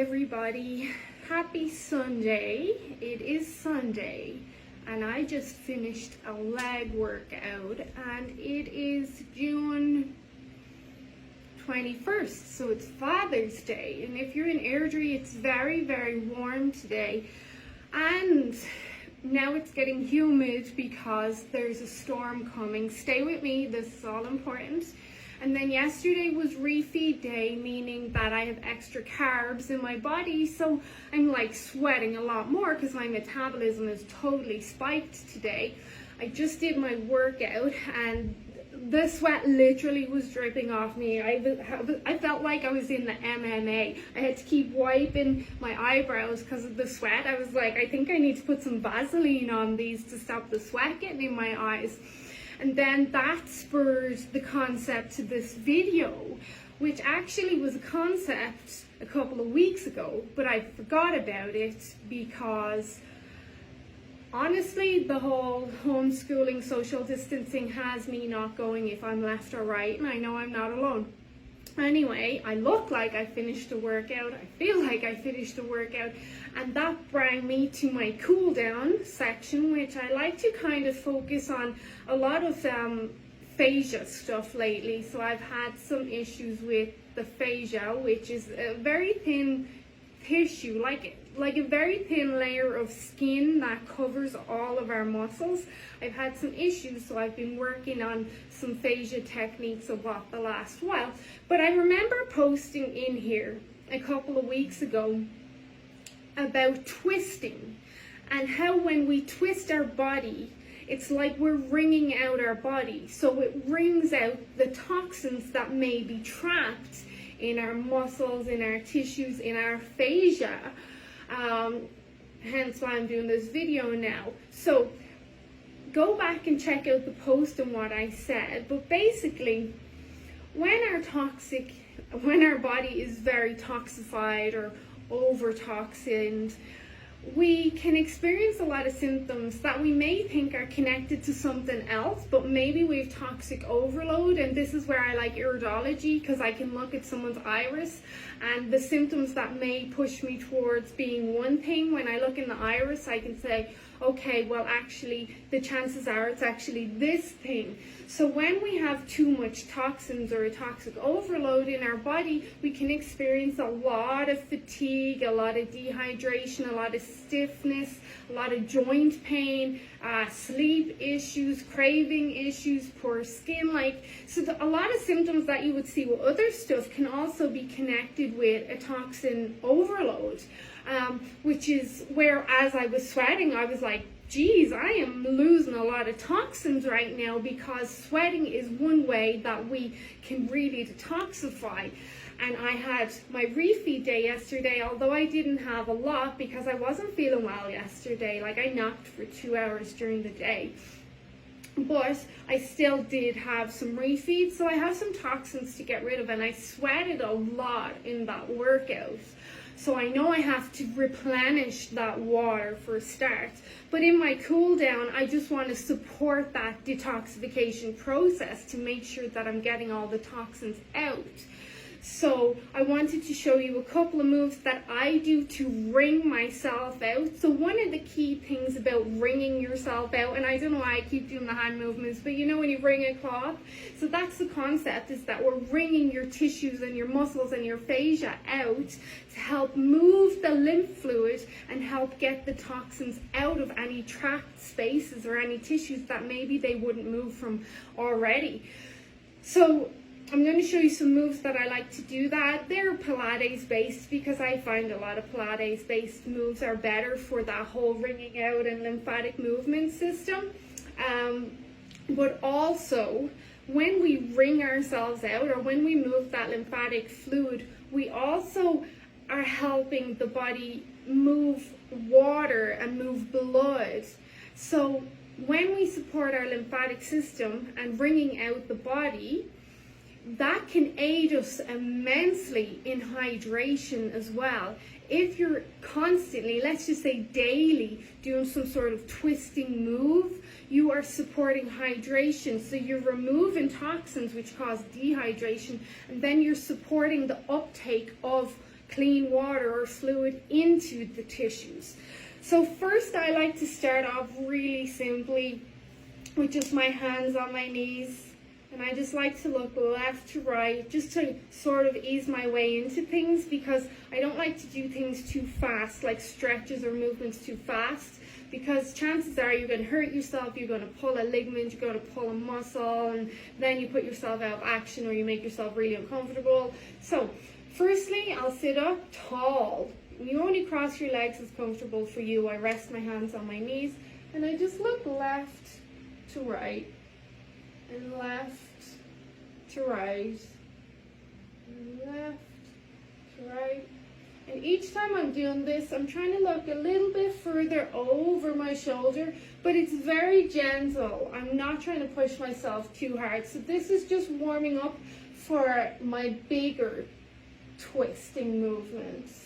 everybody, happy Sunday. It is Sunday and I just finished a leg workout and it is June 21st, so it's Father's Day, and if you're in Airdrie it's very warm today, and now it's getting humid because there's a storm coming. Stay with me, this is all important. And then yesterday was refeed day, meaning that I have extra carbs in my body, so I'm like sweating a lot more because my metabolism is totally spiked today. I just did my workout and the sweat literally was dripping off me. I felt like I was in the MMA. I had to keep wiping my eyebrows because of the sweat. I was like, I think I need to put some Vaseline on these to stop the sweat getting in my eyes. And then that spurred the concept to this video, which actually was a concept a couple of weeks ago, but I forgot about it because honestly, the whole homeschooling, social distancing has me not going if I'm left or right, and I know I'm not alone. Anyway, I look like I finished a workout, I feel like I finished a workout, and that brought me to my cool down section, which I like to kind of focus on a lot of fascia stuff lately. So I've had some issues with the fascia, which is a very thin tissue, like a very thin layer of skin that covers all of our muscles. I've had some issues, so I've been working on some fascia techniques about the last while. But I remember posting in here a couple of weeks ago about twisting and how when we twist our body, it's like we're wringing out our body. So it wrings out the toxins that may be trapped in our muscles, in our tissues, in our fascia. Hence why I'm doing this video now. So go back and check out the post and what I said. But basically, when our body is very toxified or over-toxined, we can experience a lot of symptoms that we may think are connected to something else, but maybe we have toxic overload. And this is where I like iridology, because I can look at someone's iris and the symptoms that may push me towards being one thing. When I look in the iris, I can say, okay, well actually the chances are it's actually this thing. So when we have too much toxins or a toxic overload in our body, we can experience a lot of fatigue, a lot of dehydration, a lot of stiffness, a lot of joint pain, sleep issues, craving issues, poor skin. A lot of symptoms that you would see with other stuff can also be connected with a toxin overload, which is where, as I was sweating, I was like, geez, I am losing a lot of toxins right now, because sweating is one way that we can really detoxify. And I had my refeed day yesterday, although I didn't have a lot because I wasn't feeling well yesterday. Like, I napped for 2 hours during the day. But I still did have some refeed, so I have some toxins to get rid of, and I sweated a lot in that workout. So I know I have to replenish that water for a start. But in my cool down, I just want to support that detoxification process to make sure that I'm getting all the toxins out. So I wanted to show you a couple of moves that I do to wring myself out. So one of the key things about wringing yourself out, and I don't know why I keep doing the hand movements, but you know when you wring a cloth? So that's the concept, is that we're wringing your tissues and your muscles and your fascia out to help move the lymph fluid and help get the toxins out of any trapped spaces or any tissues that maybe they wouldn't move from already. So I'm going to show you some moves that I like to do that. They're Pilates based, because I find a lot of Pilates based moves are better for that whole wringing out and lymphatic movement system. But also, when we wring ourselves out or when we move that lymphatic fluid, we also are helping the body move water and move blood. So when we support our lymphatic system and wringing out the body, that can aid us immensely in hydration as well. If you're constantly, let's just say daily, doing some sort of twisting move, you are supporting hydration. So you're removing toxins which cause dehydration, and then you're supporting the uptake of clean water or fluid into the tissues. So first I like to start off really simply with just my hands on my knees. And I just like to look left to right, just to sort of ease my way into things, because I don't like to do things too fast, like stretches or movements too fast, because chances are you're going to hurt yourself, you're going to pull a ligament, you're going to pull a muscle, and then you put yourself out of action or you make yourself really uncomfortable. So firstly, I'll sit up tall. You only cross your legs as comfortable for you. I rest my hands on my knees and I just look left to right and left to right and left to right. And each time I'm doing this, I'm trying to look a little bit further over my shoulder, but it's very gentle. I'm not trying to push myself too hard. So this is just warming up for my bigger twisting movements.